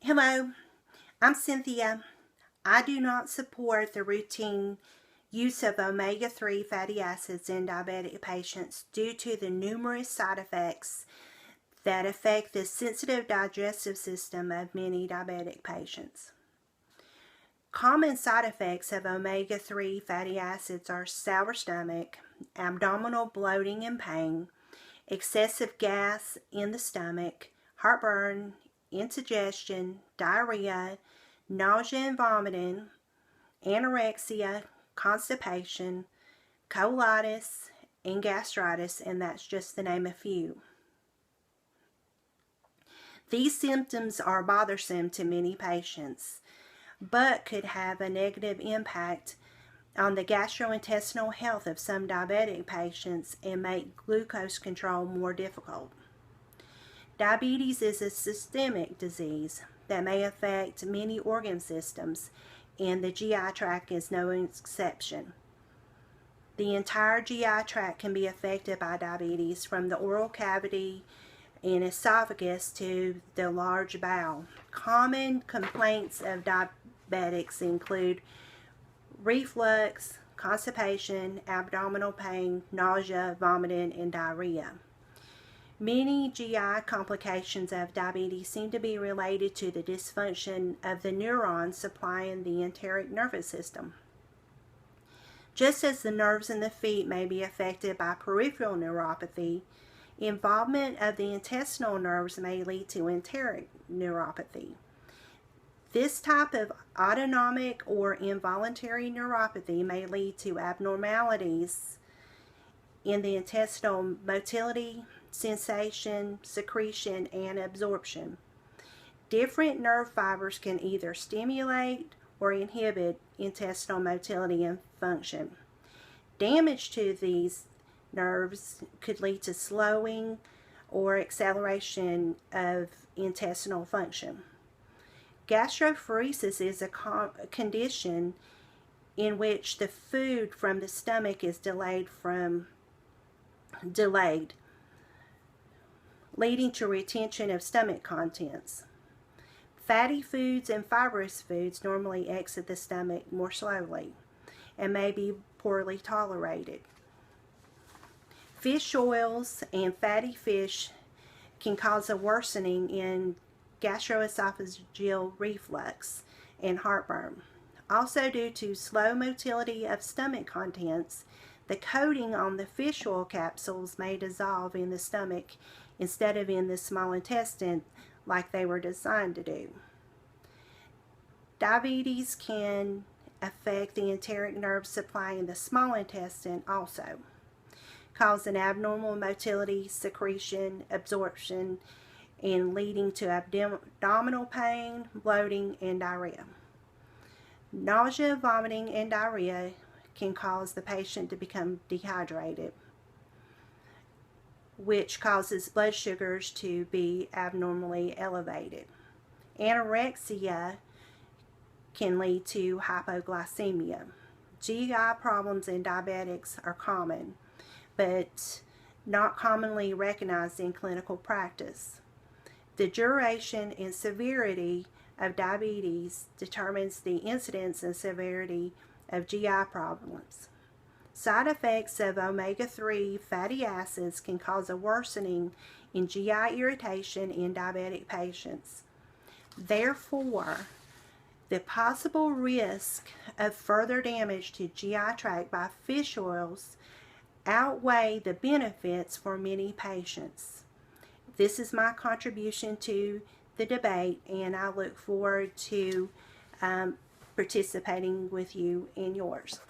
Hello, I'm Cynthia. I do not support the routine use of omega-3 fatty acids in diabetic patients due to the numerous side effects that affect the sensitive digestive system of many diabetic patients. Common side effects of omega-3 fatty acids are sour stomach, abdominal bloating and pain, excessive gas in the stomach, heartburn, indigestion, diarrhea, nausea and vomiting, anorexia, constipation, colitis, and gastritis, and that's just to name a few. These symptoms are bothersome to many patients, but could have a negative impact on the gastrointestinal health of some diabetic patients and make glucose control more difficult. Diabetes is a systemic disease that may affect many organ systems, and the GI tract is no exception. The entire GI tract can be affected by diabetes, from the oral cavity and esophagus to the large bowel. Common complaints of diabetics include reflux, constipation, abdominal pain, nausea, vomiting, and diarrhea. Many GI complications of diabetes seem to be related to the dysfunction of the neurons supplying the enteric nervous system. Just as the nerves in the feet may be affected by peripheral neuropathy, involvement of the intestinal nerves may lead to enteric neuropathy. This type of autonomic or involuntary neuropathy may lead to abnormalities in the intestinal motility, sensation, secretion, and absorption. Different nerve fibers can either stimulate or inhibit intestinal motility and function. Damage to these nerves could lead to slowing or acceleration of intestinal function. Gastroparesis is a condition in which the food from the stomach is delayed, leading to retention of stomach contents. Fatty foods and fibrous foods normally exit the stomach more slowly and may be poorly tolerated. Fish oils and fatty fish can cause a worsening in gastroesophageal reflux and heartburn. Also, due to slow motility of stomach contents, the coating on the fish oil capsules may dissolve in the stomach instead of in the small intestine like they were designed to do. Diabetes can affect the enteric nerve supply in the small intestine also, causing abnormal motility, secretion, absorption, and leading to abdominal pain, bloating, and diarrhea. Nausea, vomiting, and diarrhea can cause the patient to become dehydrated, which causes blood sugars to be abnormally elevated. Anorexia can lead to hypoglycemia. GI problems in diabetics are common, but not commonly recognized in clinical practice. The duration and severity of diabetes determines the incidence and severity of GI problems. Side effects of omega-3 fatty acids can cause a worsening in GI irritation in diabetic patients. Therefore, the possible risk of further damage to GI tract by fish oils outweigh the benefits for many patients. This is my contribution to the debate, and I look forward to participating with you in yours.